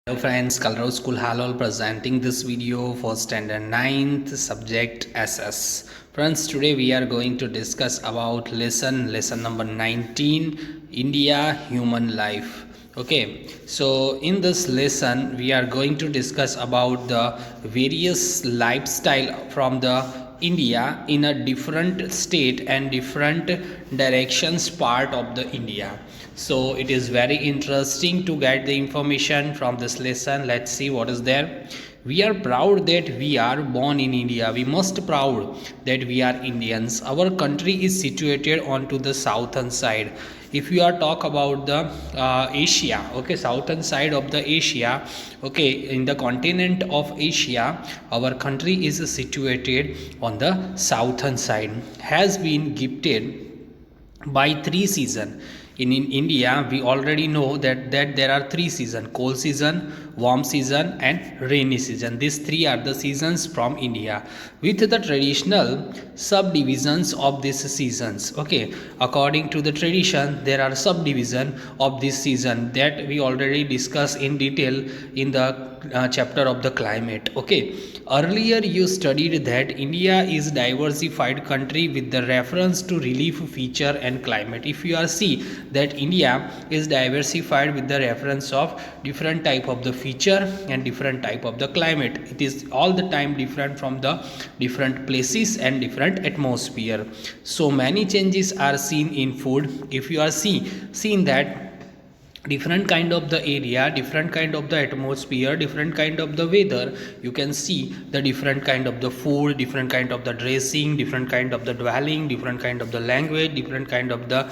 Hello friends, Kalrao School Halol presenting this video for standard 9th subject SS. Friends, today we are going to discuss about lesson number 19, India Human Life. Okay, so in this lesson we are going to discuss about the various lifestyle from the India in a different state and different directions part of the India. So it is very interesting to get the information from this lesson. Let's see what is there. We are proud that we are born in India. We must proud that we are Indians. Our country is situated onto the southern side. If you are talk about the Asia, okay, southern side of the Asia, okay, in the continent of Asia, our country is situated on the southern side. Has been gifted by three season. In India we already know that there are three season: cold season, warm season and rainy season. These three are the seasons from India with the traditional subdivisions of these seasons. Okay, according to the tradition there are subdivision of this season that we already discussed in detail in the chapter of the climate. Okay, earlier you studied that India is diversified country with the reference to relief feature and climate. If you are see that India is diversified with the reference of different type of the feature and different type of the climate, it is all the time different from the different places and different atmosphere. So many changes are seen in food. If you are seen that different kind of the area, different kind of the atmosphere, different kind of the weather, you can see the different kind of the food, different kind of the dressing, different kind of the dwelling, different kind of the language, different kind of the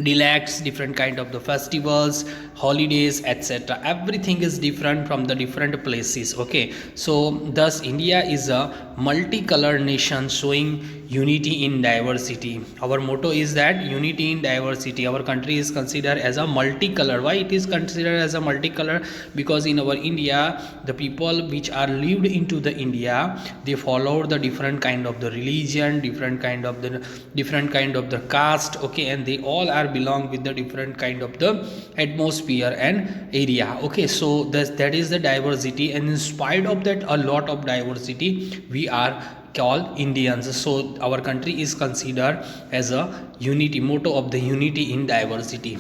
dialects, different kind of the festivals, holidays, etc. Everything is different from the different places. Okay, so thus India is a multicolored nation showing unity in diversity. Our motto is that unity in diversity. Our country is considered as a multicolor. Why it is considered as a multicolor? Because in our India the people which are lived into the India, they follow the different kind of the religion, different kind of the caste. Okay, and they all are belong with the different kind of the atmosphere and area. Okay, so that is the diversity, and in spite of that a lot of diversity we are called Indians. So our country is considered as a unity, motto of the unity in diversity.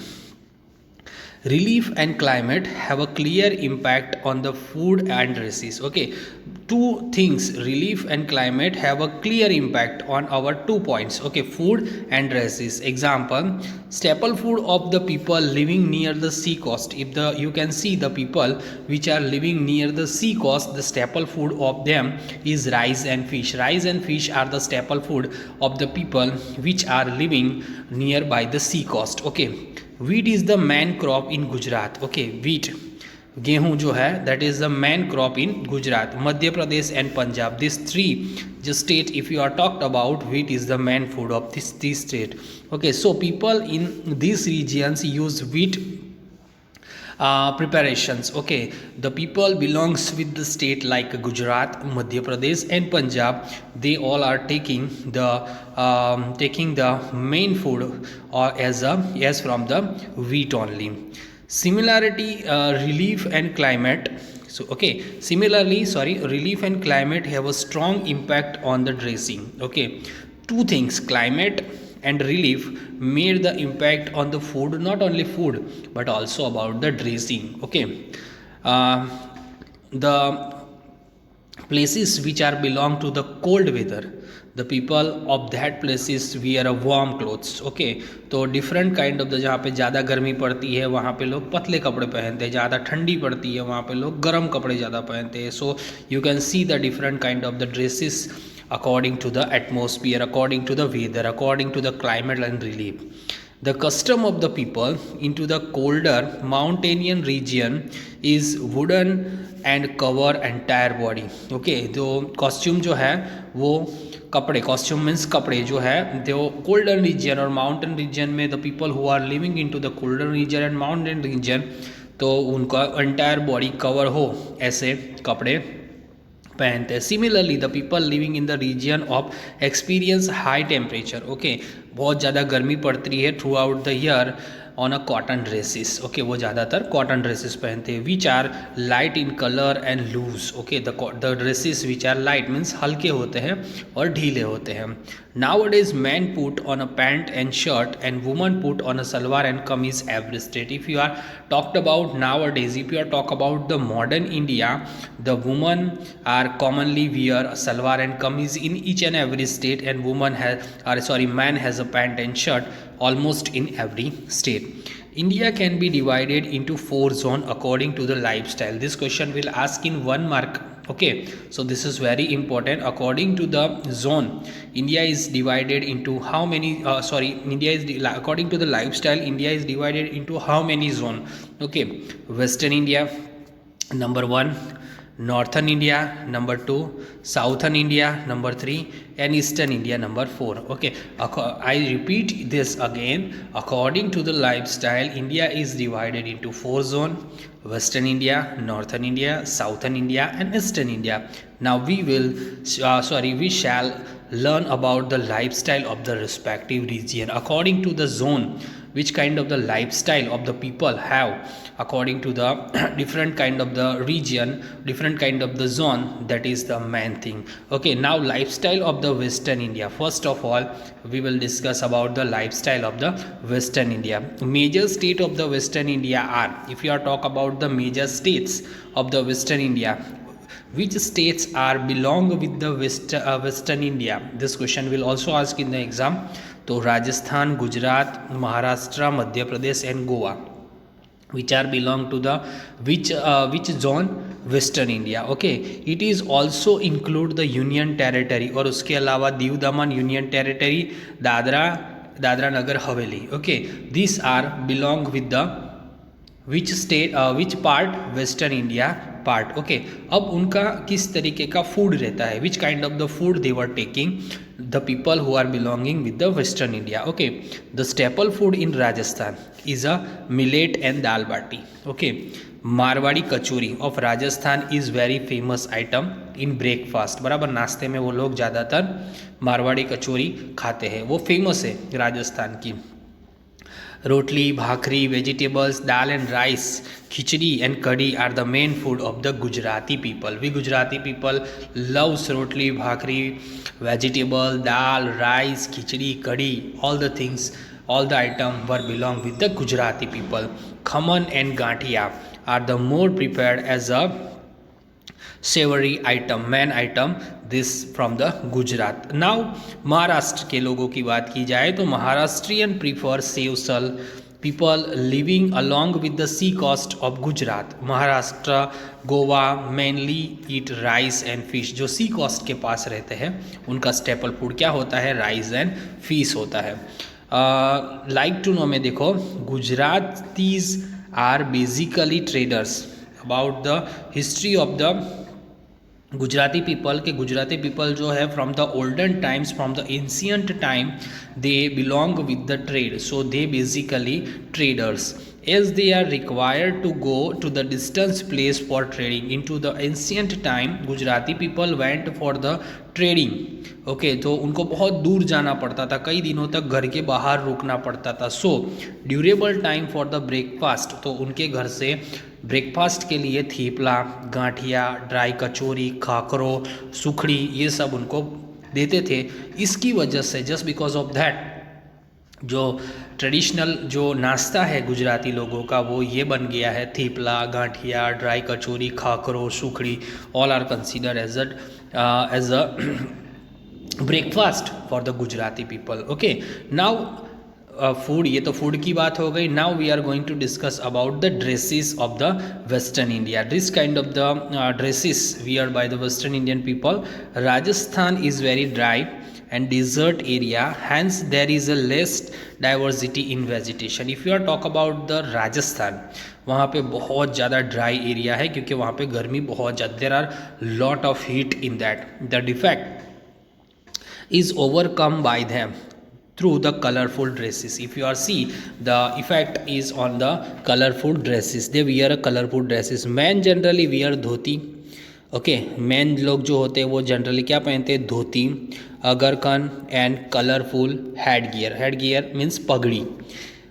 Relief and climate have a clear impact on the food and races. Okay, two things, relief and climate, have a clear impact on our 2 points. Okay, food and races. Example, staple food of the people living near the sea coast. If the you can see the people which are living near the sea coast, the staple food of them is rice and fish. Rice and fish are the staple food of the people which are living nearby the sea coast. Okay, wheat is the main crop in Gujarat. Okay, wheat, गेहूं जो है, that is the main crop in Gujarat, Madhya Pradesh and Punjab. These three just state, if you are talked about, wheat is the main food of this state. Okay, so people in these regions use wheat preparations. Okay, the people belongs with the state like Gujarat, Madhya Pradesh and Punjab, they all are taking the main food or as from the wheat only. Similarity, relief and climate. So okay, similarly, relief and climate have a strong impact on the dressing. Okay, two things, climate and relief, made the impact on the food, not only food but also about the dressing. Okay, uh, the places which are belong to the cold weather, the people of that places wear a warm clothes. Okay, तो different kind of the, जहाँ पे ज़्यादा गर्मी पड़ती है वहाँ पे लोग पतले कपड़े पहनते हैं, ज़्यादा ठंडी पड़ती है वहाँ पे लोग गर्म कपड़े ज़्यादा पहनते हैं. So you can see the different kind of the dresses according to the atmosphere, according to the weather, according to the climate and relief. The custom of the people into the colder mountain region is wooden and cover entire body. Okay, तो costume जो है वो कपड़े, costume means कपड़े जो है, जो colder region और माउंटेन रीजन में the people who are living in to the colder region and mountain region, तो उनका एंटायर बॉडी कवर हो ऐसे कपड़े पहनते हैं. Similarly the people living in the region of experience high temperature. Okay, बहुत ज़्यादा गर्मी पड़ती है throughout the year, on a cotton dresses, okay, वो ज़्यादातर कॉटन ड्रेसेस पहनते हैं, which are light in colour and loose, okay, the dresses which are light means हल्के होते हैं और ढीले होते हैं. Nowadays men put on a pant and shirt and women put on a salwar and kameez every state. If you are talked about nowadays, if you are talk about the modern India, the women are commonly wear a salwar and kameez in each and every state, and man has a pant and shirt almost in every state. India can be divided into 4 zones according to the lifestyle. This question will ask in 1 mark. Okay, so this is very important. According to the zone, India is divided into how many? According to the lifestyle, India is divided into how many zone? Okay, Western India, number 1. Northern India, number 2. Southern India, number 3. And Eastern India, number 4. Okay, I repeat this again. According to the lifestyle, India is divided into 4 zones: Western India, Northern India, Southern India, and Eastern India. Now we shall learn about the lifestyle of the respective region. According to the zone, which kind of the lifestyle of the people have, according to the different kind of the region, different kind of the zone, that is the main thing. Okay, now lifestyle of the Western India. First of all, we will discuss about the lifestyle of the Western India. Major state of the Western India are, if you are talk about the major states of the Western India, which states are belong with the Western India? This question will also ask in the exam. तो Rajasthan, Gujarat, Maharashtra, Madhya Pradesh and Goa, which are belong to the which zone? Western India. Okay, it is also include the Union Territory, और उसके अलावा Diu Daman union territory, Dadra Nagar Haveli. Okay, these are belong with the which state, which part? Western India part. Okay, अब उनका किस तरीके का food रहता है, which kind of the food they were taking, the people who are belonging with the Western India. Okay, the staple food in Rajasthan is a millet and dal bati. Okay, Marwari kachori of Rajasthan is very famous item in breakfast. बराबर, नाश्ते में वो लोग ज़्यादातर मारवाड़ी कचौरी खाते हैं, वो famous है राजस्थान की. रोटली, भाकरी, vegetables, dal and rice, khichdi and kadhi are the main food of the Gujarati people. We Gujarati people loves rotli, bhakri, vegetable, dal, rice, khichdi, kadhi, all the things, all the items were belong with the Gujarati people. Khaman and gathia are the more prepared as a savory item, main item, this from the Gujarat. Now Maharashtra के लोगों की बात की जाए तो Maharashtrian prefer सेवसल, people living along with the sea coast of Gujarat. Maharashtra, Goa mainly eat rice and fish. जो सी coast के पास रहते हैं उनका स्टेपल फूड क्या होता है? राइस एंड फिश होता है. लाइक टू नो में देखो, Gujaratis are basically traders. About the history of the Gujarati people के गुजराती पीपल जो है from the olden times, from the ancient time, they belong with the trade. So they basically traders. as they are required to go to the distance place for trading. Into the ancient time Gujarati people went for the trading. Okay तो उनको बहुत दूर जाना पड़ता था, कई दिनों तक घर के बाहर रुकना पड़ता था. So durable time for the breakfast, तो उनके घर से ब्रेकफास्ट के लिए थेपला, गांठिया, ड्राई कचौरी, खाकरो, सुखड़ी, ये सब उनको देते थे. इसकी वजह से जस्ट बिकॉज ऑफ दैट जो ट्रेडिशनल जो नाश्ता है गुजराती लोगों का वो ये बन गया है. Thepla, ganthiya, dry kachori, khakhra, sukhdi, all are consider as a breakfast for the Gujarati people. Okay now food, ये तो फूड की बात हो गई. Now we are going to discuss about the dresses of the western India. This kind of the dresses wear by the western Indian people. Rajasthan is very dry and desert area, hence there is a less diversity in vegetation. If you are talk about the Rajasthan, वहाँ पे बहुत ज़्यादा dry area है क्योंकि वहाँ पे गर्मी बहुत ज़्यादा, there are lot of heat in that. The defect is overcome by them through the colorful dresses. If you are see, the effect is on the colorful dresses. They wear a colorful dresses. Men generally wear dhoti. Okay man लोग जो होते हैं वो generally क्या पहनते हैं? धोती, अगरकन and colourful head gear. Head gear means pagdi.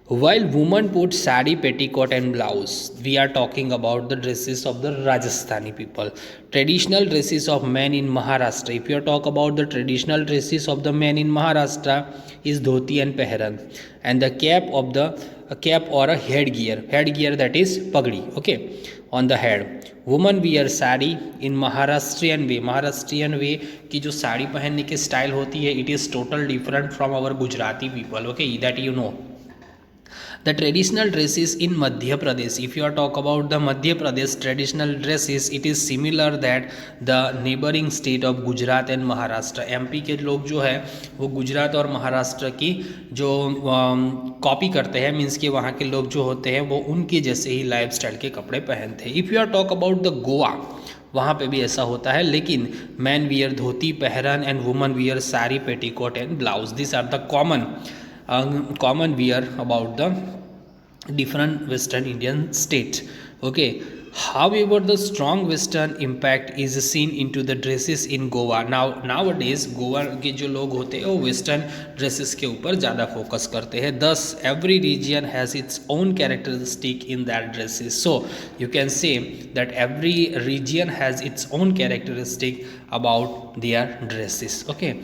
While women put sari, petticoat and blouse, we are talking about the dresses of the Rajasthani people. Traditional dresses of men in Maharashtra. If you talk about the traditional dresses of the men in Maharashtra is dhoti and pehran, and the cap of the a cap or a headgear that is pagdi. Okay, on the head. Woman wear sari in Maharashtrian way की जो साड़ी पहनने की style होती है it is total different from our Gujarati people okay that you know the traditional dresses in Madhya Pradesh. If you are talk about the Madhya Pradesh traditional dresses, it is similar that the neighboring state of Gujarat and Maharashtra. MP के लोग जो है वो गुजरात और महाराष्ट्र की जो copy करते हैं मीन्स कि वहाँ के लोग जो होते हैं वो उनके जैसे ही लाइफ स्टाइल के कपड़े पहनते हैं. If you are talk about the Goa वहाँ पे भी ऐसा होता है लेकिन मैन वियर धोती पहरन and woman wear sari petticoat and blouse. This are the common wear about the different western Indian state. Okay, however the strong western impact is seen into the dresses in Goa. Nowadays Goa के जो लोग होते हैं वो western dresses के ऊपर ज़्यादा focus करते हैं. Thus every region has its own characteristic in that dresses. So you can say that every region has its own characteristic about their dresses. Okay,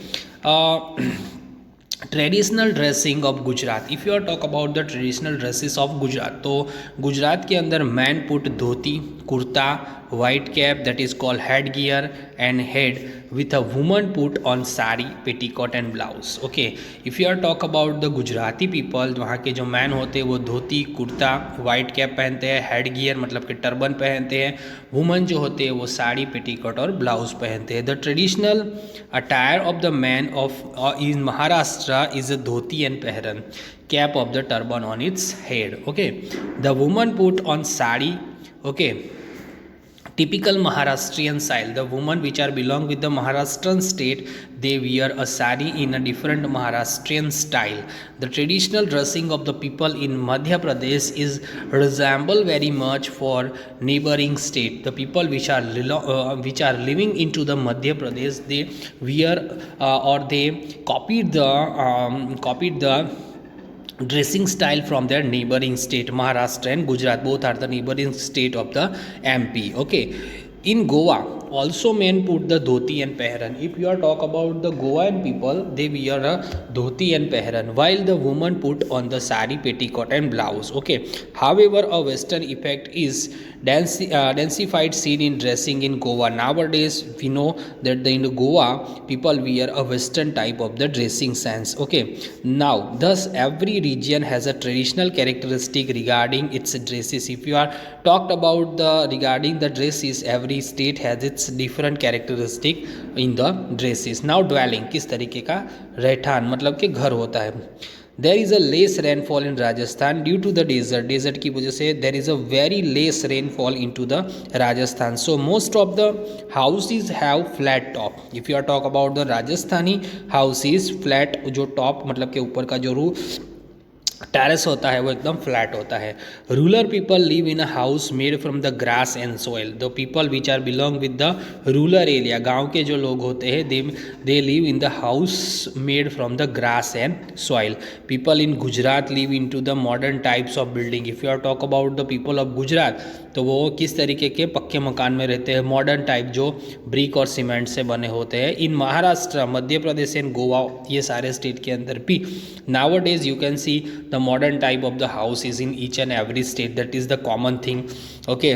traditional dressing of Gujarat. If you are talk about the traditional dresses of Gujarat तो गुजरात के अंदर man put dhoti kurta white cap that is called head gear and head with a woman put on sari petticoat and blouse. Okay, if you are talk about the Gujarati people वहाँ के जो man होते हैं वो धोती kurta white cap पहनते हैं हेड गियर मतलब कि टर्बन पहनते हैं. वुमन जो होते हैं वो साड़ी पेटीकोट और ब्लाउज पहनते हैं. The traditional attire of the man of in Maharashtra is a dhoti and pehran, cap of the turban on its head. Okay, the woman put on sari. Okay, typical Maharashtrian style. The women which are belong with the Maharashtrian state they wear a sari in a different Maharashtrian style. The traditional dressing of the people in Madhya Pradesh is resemble very much for neighboring state. The people which are living into the Madhya Pradesh they wear or they copied the dressing style from their neighboring state. Maharashtra and Gujarat both are the neighboring state of the MP. Okay, in Goa also men put the dhoti and pehran. If you are talk about the Goan people they wear a dhoti and pehran while the woman put on the sari petticoat and blouse. Okay, however a western effect is densified seen in dressing in Goa. Nowadays we know that in Goa people wear a western type of the dressing sense. Okay, now thus every region has a traditional characteristic regarding its dresses. If you are talked about the regarding the dresses every state has its different characteristic in the dresses. Now dwelling किस तरीके का रहठान मतलब कि घर होता है. There is a less rainfall in Rajasthan due to the desert की वजह से there is a very less rainfall into the Rajasthan. So most of the houses have flat top. If you are talk about the Rajasthani houses flat जो top मतलब के ऊपर का जो roof terrace होता है वो एकदम फ्लैट होता है. Rural people live in a house made from the grass and soil. The people which are belong with the rural area गांव के जो लोग होते हैं they live in the house made from the grass and soil. People in Gujarat live in to the modern types of building. If you are talk about the people of Gujarat तो वो किस तरीके के पक्के मकान में रहते हैं मॉडर्न टाइप जो ब्रिक और सीमेंट से बने होते हैं. इन महाराष्ट्र मध्य प्रदेश एंड गोवा ये सारे स्टेट के अंदर भी nowadays you can see the modern type of the house is in each and every state. That is the common thing. Okay,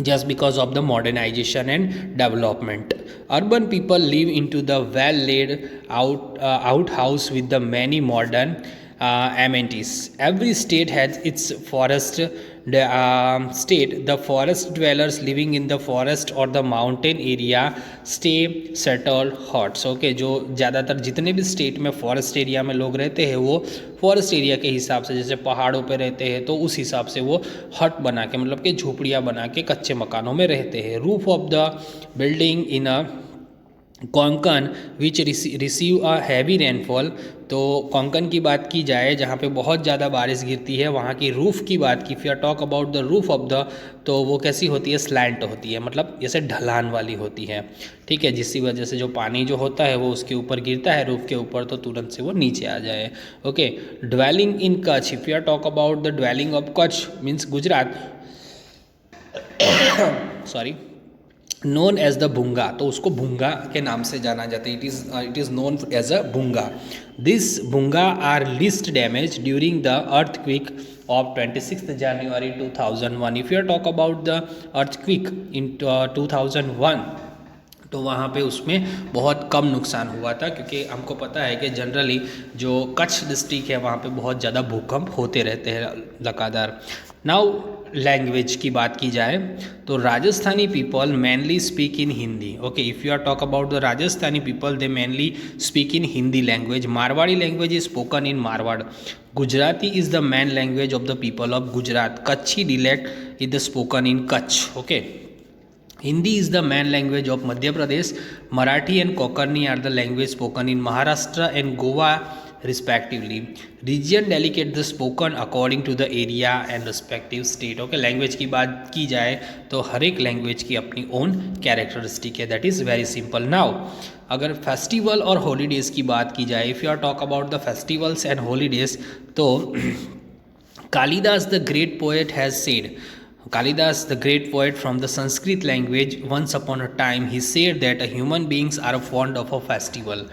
just because of the modernization and development. Urban people live into the well laid outhouse with the many modern amenities. Every state has its forest the forest dwellers living in the forest or the mountain area stay settled huts. Okay, जो ज़्यादातर जितने भी state में forest area में लोग रहते हैं वो फॉरेस्ट एरिया के हिसाब से जैसे पहाड़ों पे रहते हैं तो उस हिसाब से वो हट बना के मतलब कि झोपड़ियाँ बना के कच्चे मकानों में रहते हैं. Roof of the building in a Konkan which receive a heavy rainfall. तो कोंकण की बात की जाए जहाँ पे बहुत ज़्यादा बारिश गिरती है, वहाँ की रूफ़ की बात की, if you are talk about the roof of the, तो वो कैसी होती है, स्लैंट होती है, मतलब जैसे ढलान वाली होती है, ठीक है, जिसकी वजह से जो पानी जो होता है वो उसके ऊपर गिरता है रूफ़ के ऊपर, तो तुरंत से वो नीचे आ जाए। Okay, dwelling in Kutch, if you are talk about the dwelling of Kutch means Gujarat, sorry, known as the bhunga, तो उसको भूंगा के नाम से जाना जाता है, it is known as a bhunga. This bhunga are least damage during the earthquake of 26 January 2001। If you are talk about the earthquake in 2001, तो वहाँ पे उसमें बहुत कम नुकसान हुआ था, क्योंकि हमको पता है कि जनरली जो कच्छ डिस्ट्रिक्ट है वहाँ पे बहुत ज़्यादा भूकंप होते रहते हैं लगातार। नाउ लैंग्वेज की बात की जाए तो Rajasthani people mainly speak in Hindi. Okay, if you are talk about the Rajasthani people they mainly speak in Hindi language. Marwari language is spoken in Marwar. Gujarati is the main language of the people of Gujarat. Kutchi dialect is the spoken in Kutch. Okay, Hindi is the main language of Madhya Pradesh. Marathi and Konkani are the language spoken in Maharashtra and Goa respectively. Region delicate the spoken according to the area and respective state. Okay, language की बात की जाए तो हर एक language की अपनी own characteristic है, that is very simple. Now अगर फेस्टिवल और हॉलीडेज़ की बात की जाए, if you are talk about the festivals and holidays, तो Kalidas the great poet has said, Kalidas, the great poet from the Sanskrit language, once upon a time he said that human beings are fond of a festival.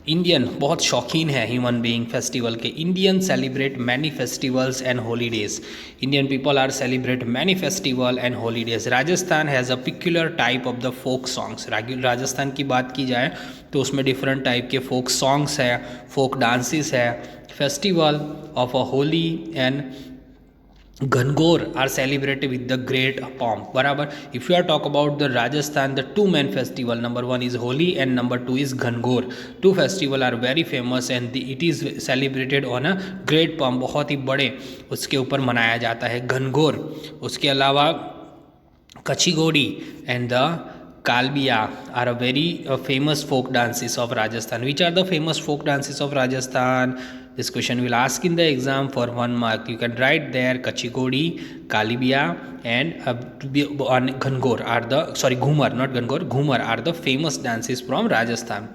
Indian बहुत शौकीन है human being festival के। Indian celebrate many festivals and holidays. Indian people are celebrate many festival and holidays. Rajasthan has a peculiar type of the folk songs. Rajasthan की बात की जाए तो उसमें डिफरेंट टाइप के फोक सॉन्ग्स है, फोक डांसेस है। Festival of a Holi and Gangor are celebrated with the great pomp. बराबर. If you are talk about the Rajasthan, the two main festival, number one is Holi and number two is Gangor. Two festival are very famous and it is celebrated on a great pomp. बहुत ही बड़े उसके ऊपर मनाया जाता है Gangor. उसके अलावा कच्छीगोड़ी and the Kalbiya are a very famous folk dances of Rajasthan. Which are the famous folk dances of Rajasthan? This question will ask in the exam for 1 mark. You can write there Kachigodi, Kalbiya and Gangor are the, sorry, Ghumar, not Gangor, Ghumar are the famous dances from Rajasthan.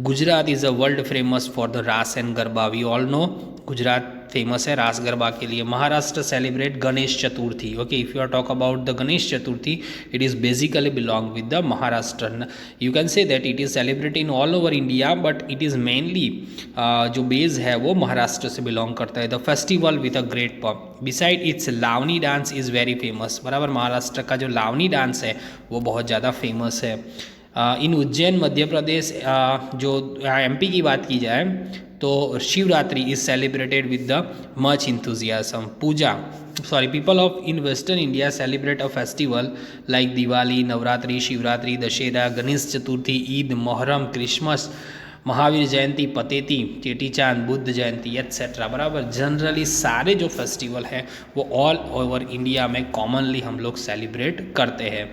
Gujarat is a world famous for the Ras and Garba. We all know Gujarat famous है रास गरबा के लिए. Maharashtra celebrate Ganesh Chaturthi. Okay, if you are talk about the Ganesh Chaturthi, it is basically belong with the Maharashtra. You can say that it is celebrate in all over India, but it is mainly जो base है वो महाराष्ट्र से belong करता है. The festival with a great पॉप. Beside its Lavani dance is very famous. बराबर, महाराष्ट्र का जो लावनी डांस है वो बहुत ज़्यादा फेमस है. इन उज्जैन मध्य प्रदेश, जो एमपी की बात की जाए तो Shivratri is celebrated with the much enthusiasm. Puja, sorry, people of in western India celebrate a festival like Diwali, Navratri, Shivratri, Dussehra, Ganesh Chaturthi, Eid, Muharram, Christmas, Mahavir Jayanti, Pateti, Cheti Chand, Buddha Jayanti etcetera. बराबर, जनरली सारे जो फेस्टिवल हैं वो ऑल ओवर इंडिया में कॉमनली हम लोग सेलिब्रेट करते हैं.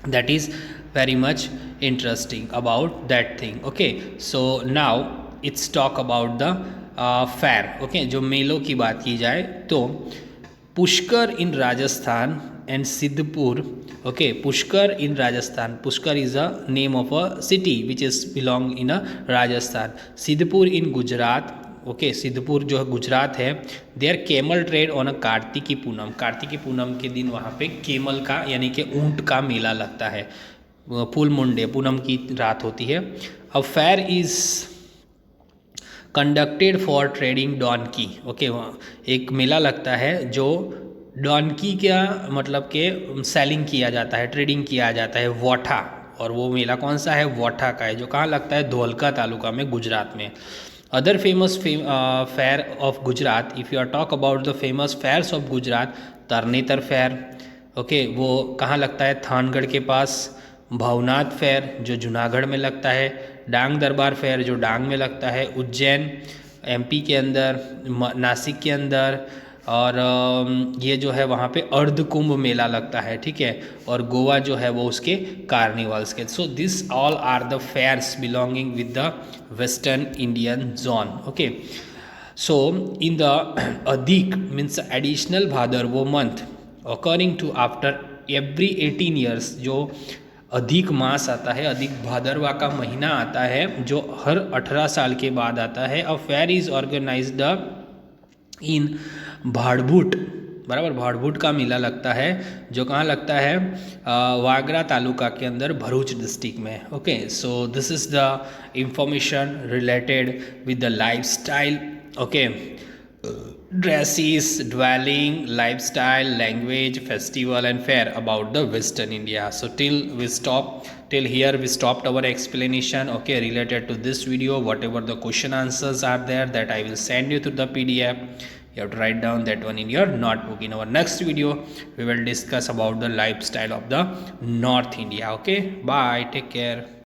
That is very much interesting about that thing. Okay, so now it's talk about the fair. Okay, जो मेलों की बात की जाए तो Pushkar in Rajasthan and Siddhpur. Okay, Pushkar in Rajasthan, Pushkar is a name of a city which is belong in a Rajasthan. Siddhpur in Gujarat. Okay, Siddhpur जो है गुजरात है. There camel trade on a Kartiki Poonam. Kartiki Poonam के दिन वहाँ पे केमल का यानी कि ऊंट का मेला लगता है. फुल मुंडे, पूनम की रात होती है. A fair is conducted for trading donkey. Okay, एक मेला लगता है जो डॉनकी का मतलब के सेलिंग किया जाता है, ट्रेडिंग किया जाता है, वोठा. और वो मेला कौन सा है? वोठा का है, जो कहाँ लगता है? धोलका तालुका में, गुजरात में. Other famous fair of Gujarat, if you are talk about the famous fairs of Gujarat, Tarnetar fair. Okay, वो कहाँ लगता है? थानगढ़ के पास. भवनाथ फेयर जो जूनागढ़ में लगता है. डांग दरबार फेयर जो डांग में लगता है. उज्जैन एमपी के अंदर, नासिक के अंदर, और ये जो है वहाँ पे अर्ध कुंभ मेला लगता है, ठीक है, और गोवा जो है वो उसके कार्निवल्स के। So this all are the fairs belonging with the western Indian zone, okay. So in the adhik means additional Bhadarvo month according to after every 18 years, जो अधिक मास आता है, अधिक भादरवा का महीना आता है जो हर 18 साल के बाद आता है। अ फेयर इज ऑर्गेनाइज्ड इन भाड़भूट, बराबर, भाड़भूट का मेला लगता है जो कहाँ लगता है, वागरा तालुका के अंदर भरूच डिस्ट्रिक्ट में, okay. So this is the information related with the life style, okay, dresses, dwelling, lifestyle, language, festival and fair about the Western India. So till here we stopped our explanation, okay, related to this video. Whatever the question answers are there, that I will send you to the PDF. You have to write down that one in your notebook. In our next video we will discuss about the lifestyle of the North India, okay. Bye, take care.